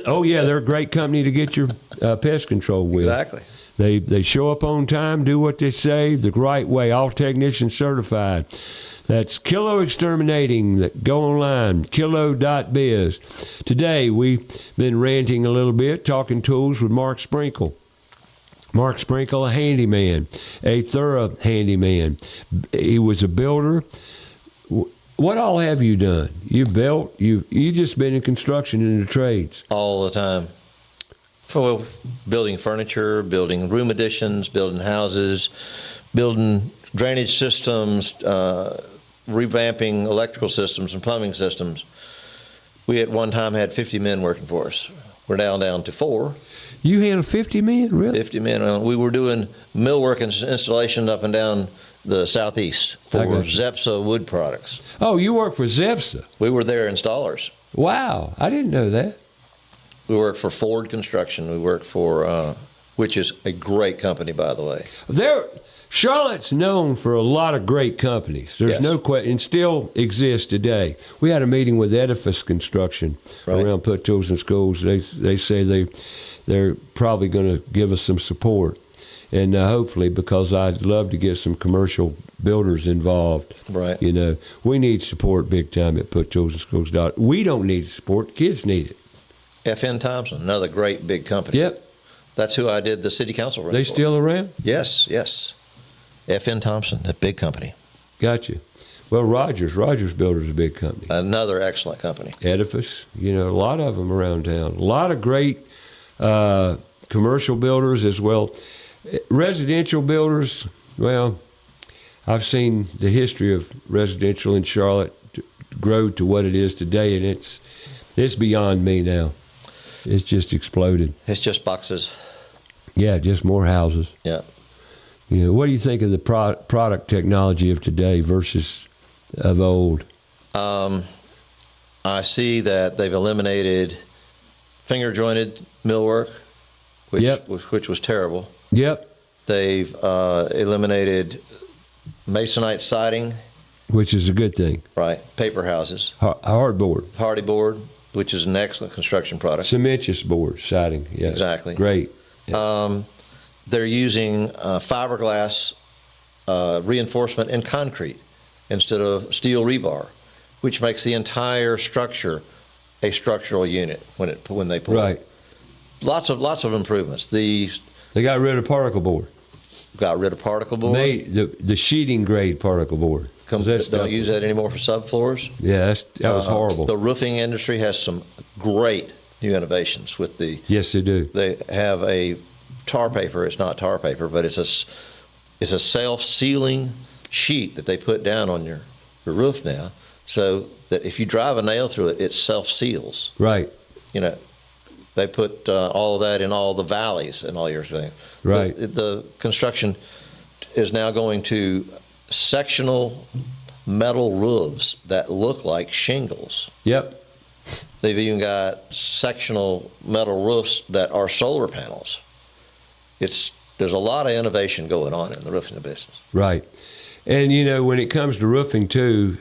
Oh, yeah, they're a great company to get your pest control with. Exactly. They show up on time, do what they say the right way, all technicians certified. That's Kilo Exterminating. Go online, kilo.biz. Today, we've been ranting a little bit, talking tools with Mark Sprinkle. Mark Sprinkle, a handyman, a thorough handyman. He was a builder. What all have you done? You built. You just been in construction in the trades all the time. For building furniture, building room additions, building houses, building drainage systems, revamping electrical systems and plumbing systems. We at one time had 50 men working for us. We're down to 4. You handled 50 men, really? 50 men. We were doing millwork and installation up and down the southeast for Zepsa wood products. Oh, you work for Zepsa? We were their installers. Wow, I didn't know that. We worked for Ford Construction. We worked for, which is a great company, by the way. Charlotte's known for a lot of great companies. There's no question, and still exists today. We had a meeting with Edifice Construction around Put Tools in Schools. They say they're probably going to give us some support, and hopefully, because I'd love to get some commercial builders involved. Right. You know, we need support big time at Put Tools in Schools. We don't need support; kids need it. FN Thompson, another great big company. Yep. That's who I did the city council run They for. still around? Yes. FN Thompson, that big company. Gotcha. Well, Rogers Builders is a big company. Another excellent company. Edifice, a lot of them around town. A lot of great commercial builders as well. Residential builders, well, I've seen the history of residential in Charlotte grow to what it is today, and it's beyond me now. It's just exploded. It's just boxes. Yeah, just more houses. Yeah. You know, what do you think of the product technology of today versus of old? I see that they've eliminated finger jointed millwork, which was terrible. Yep. They've eliminated masonite siding. Which is a good thing. Right. Paper houses. Hardboard. Hardy board, which is an excellent construction product. Cementous board siding. Yeah. Exactly. Great. They're using fiberglass reinforcement in concrete instead of steel rebar, which makes the entire structure a structural unit when they pull. Right. Lots of improvements. They got rid of particle board. got rid of particle board. The sheeting grade particle board. Don't use that anymore for subfloors. Yeah, that was horrible. The roofing industry has some great new innovations with the. Yes, they do. They have a tar paper. It's not tar paper, but it's a self-sealing sheet that they put down on your roof now, so that if you drive a nail through it, it self-seals. Right. You know, they put all of that in all the valleys and all your things. Right. The construction is now going to sectional metal roofs that look like shingles. Yep. They've even got sectional metal roofs that are solar panels. There's a lot of innovation going on in the roofing business. Right. And, you know, when it comes to roofing, too,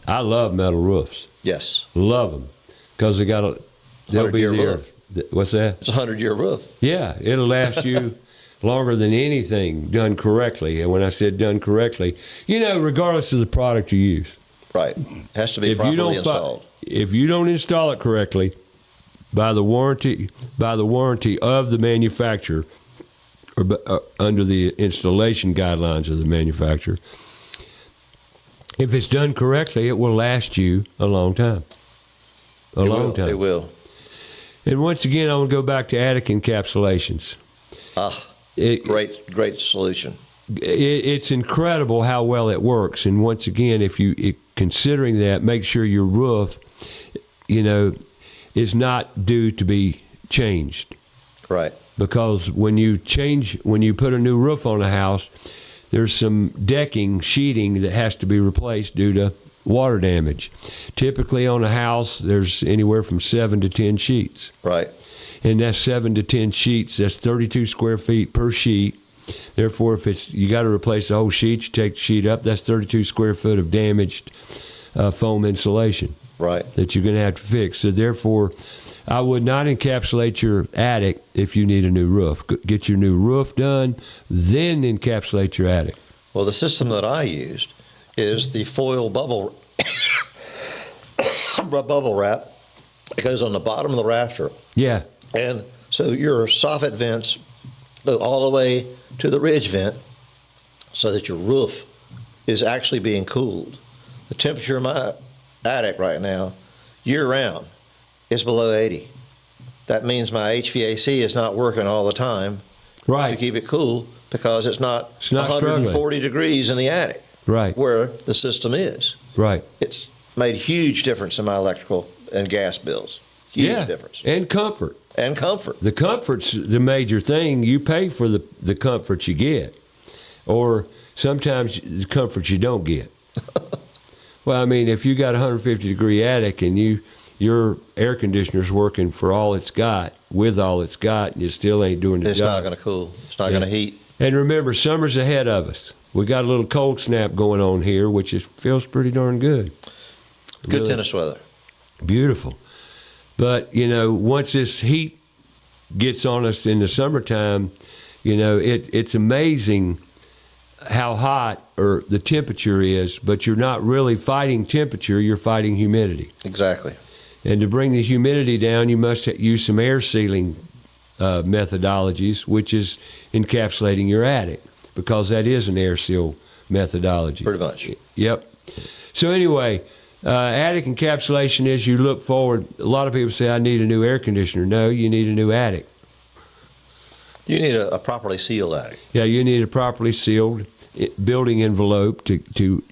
I love metal roofs. Yes. Love them. Because they'll be 100-year there. roof. What's that? It's a 100-year roof. Yeah. It'll last you longer than anything done correctly. And when I said done correctly, you know, regardless of the product you use. Right. It has to be properly installed. If you don't install it correctly, by the warranty of the manufacturer, or under the installation guidelines of the manufacturer, if it's done correctly, it will last you a long time. A long time. It will. And once again, I want to go back to attic encapsulations. Great solution. It's incredible how well it works. And once again, considering that, make sure your roof, you know, is not due to be changed. Right. Because when you put a new roof on a house, there's some decking, sheeting that has to be replaced due to water damage. Typically on a house, there's anywhere from 7 to 10 sheets. Right. And that's 7 to 10 sheets. That's 32 square feet per sheet. Therefore, if you got to replace the whole sheet, you take the sheet up. That's 32 square foot of damaged foam insulation. Right. That you're going to have to fix. So therefore, I would not encapsulate your attic if you need a new roof. Get your new roof done, then encapsulate your attic. Well, the system that I used is the foil bubble wrap. It goes on the bottom of the rafter. Yeah. And so your soffit vents go all the way to the ridge vent so that your roof is actually being cooled. The temperature of my attic right now, year-round, is below 80. That means my HVAC is not working all the time to keep it cool because it's not 140 struggling. degrees in the attic where the system is. Right. It's made huge difference in my electrical and gas bills. Huge difference. And comfort. And comfort. The comfort's the major thing. You pay for the comfort you get. Or sometimes the comfort you don't get. Well, I mean, if you got a 150-degree attic and your air conditioner's working for all it's got, with all it's got, and you still ain't doing the job. It's not going to cool. It's not going to heat. And remember, summer's ahead of us. We got a little cold snap going on here, which feels pretty darn good. Good Really, tennis weather. Beautiful. But, you know, once this heat gets on us in the summertime, you know, it's amazing how hot or the temperature is, but you're not really fighting temperature, you're fighting humidity. Exactly. And to bring the humidity down, you must use some air sealing methodologies, which is encapsulating your attic, because that is an air seal methodology. Pretty much. Yep. So anyway, attic encapsulation, as you look forward, a lot of people say, I need a new air conditioner. No, you need a new attic. You need a properly sealed attic. Yeah, you need it properly sealed. building envelope to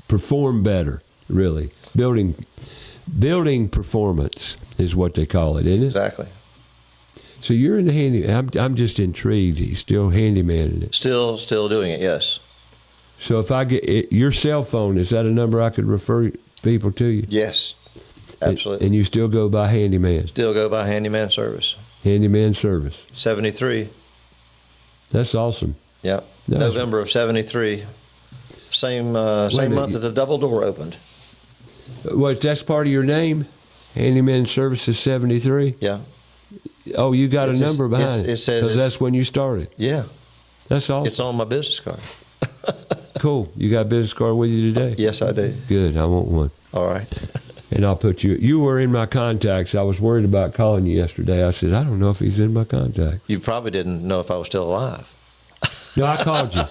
perform better. Really, building performance is what they call it, isn't it? Exactly. So you're in the handy. I'm just intrigued. He's still handymaning it. Still doing it. Yes. So if I get your cell phone, is that a number I could refer people to you? Yes. Absolutely. And you still go by handyman. Still go by handyman service. Handyman service. 73. That's awesome. Yep. Nice. November of 73. Same month that the double door opened. What? That's part of your name? Handyman Services 73. Yeah. Oh, you got a number behind it. It says because that's when you started. Yeah. That's awesome. It's on my business card. Cool. You got a business card with you today? Yes, I do. Good. I want one. All right. And I'll put you. You were in my contacts. I was worried about calling you yesterday. I said, I don't know if he's in my contacts. You probably didn't know if I was still alive. No, I called you.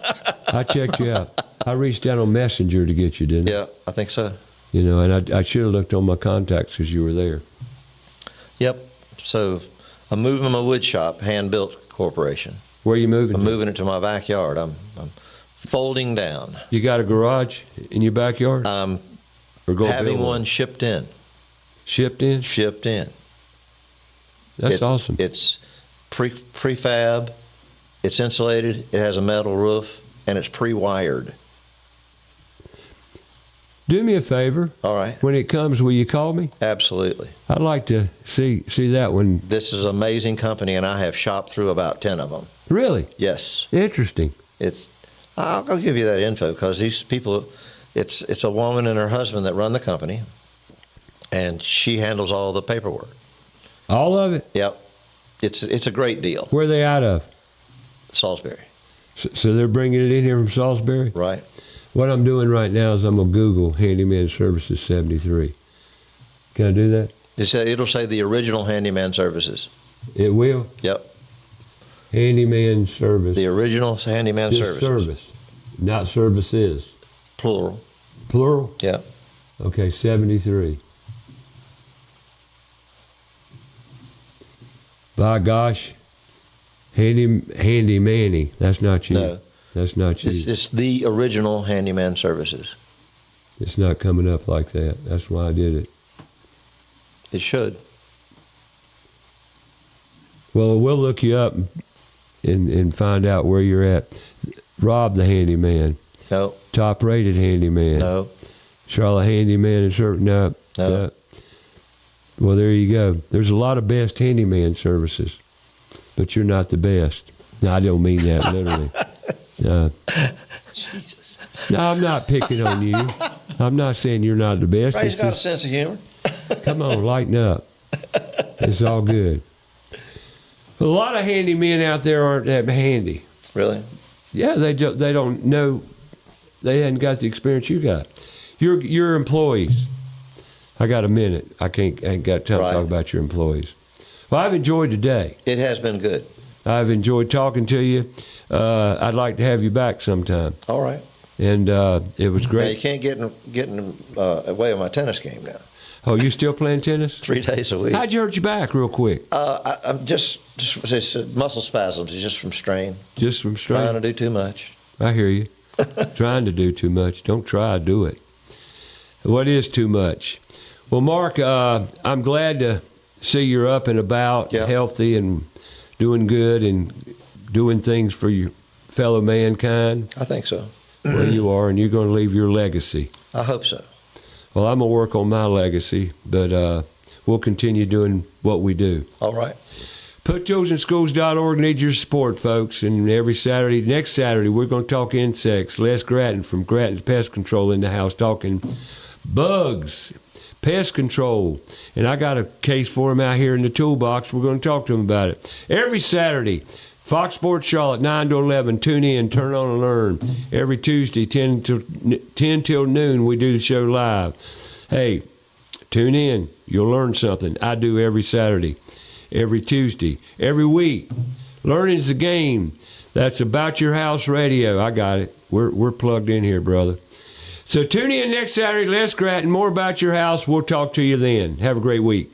I checked you out. I reached out on Messenger to get you, didn't I? Yeah, I think so. You know, and I should have looked on my contacts because you were there. Yep. So I'm moving my wood shop, Hand Built Corporation. Where are you moving? I'm moving it to my backyard. I'm folding down. You got a garage in your backyard? I'm Or go having build one shipped in. Shipped in? Shipped in. That's awesome. It's prefab. It's insulated. It has a metal roof, and it's pre-wired. Do me a favor. All right. When it comes, will you call me? Absolutely. I'd like to see that one. This is an amazing company, and I have shopped through about 10 of them. Really? Yes. Interesting. I'll give you that info because these people, it's a woman and her husband that run the company, and she handles all the paperwork. All of it? Yep. It's a great deal. Where are they out of? Salisbury. So they're bringing it in here from Salisbury? Right. What I'm doing right now is I'm going to Google Handyman Services 73. Can I do that? It'll say the original Handyman Services. It will? Yep. Handyman Service. The original Handyman Just Services. service, not services. Plural. Plural? Yep. Okay, 73. By gosh, Handy Manny. That's not you. No. That's not you. It's the original Handyman Services. It's not coming up like that. That's why I did it. It should. Well, we'll look you up and find out where you're at. Rob the Handyman. No. Top rated handyman. No. Charlotte Handyman and Service. No. No. Well, there you go. There's a lot of best handyman services, but you're not the best. No, I don't mean that literally. Jesus. No, I'm not picking on you. I'm not saying you're not the best. Ray's It's got a just, sense of humor. come on, lighten up. It's all good. A lot of handymen out there aren't that handy. Really? Yeah, they don't know. They hadn't got the experience you got. Your employees. I got a minute. I ain't got time to talk about your employees. Well, I've enjoyed today. It has been good. I've enjoyed talking to you. I'd like to have you back sometime. All right. And it was Now, great. you can't get in the way of my tennis game now. Oh, you still playing tennis? 3 days a week. How'd you hurt your back real quick? I'm just it's muscle spasms. It's just from strain. Just from strain? Trying to do too much. I hear you. Trying to do too much. Don't try, do it. What is too much? Well, Mark, I'm glad to see you're up and about, healthy and doing good and doing things for your fellow mankind. I think so. Where you are, and you're going to leave your legacy. I hope so. Well, I'm going to work on my legacy, but we'll continue doing what we do. All right. PutToesInSchools.org needs your support, folks. And next Saturday, we're going to talk insects. Les Grattan from Grattan's Pest Control in the house talking bugs, pest control. And I got a case for him out here in the toolbox. We're going to talk to him about it. Every Saturday, Fox Sports Charlotte, 9 to 11. Tune in, turn on and learn. Every Tuesday, 10 till noon, we do the show live. Hey, tune in. You'll learn something. I do every Saturday, every Tuesday, every week. Learning's the game. That's About Your House Radio. I got it. We're plugged in here, brother. So tune in next Saturday. Les Grattan, more about your house. We'll talk to you then. Have a great week.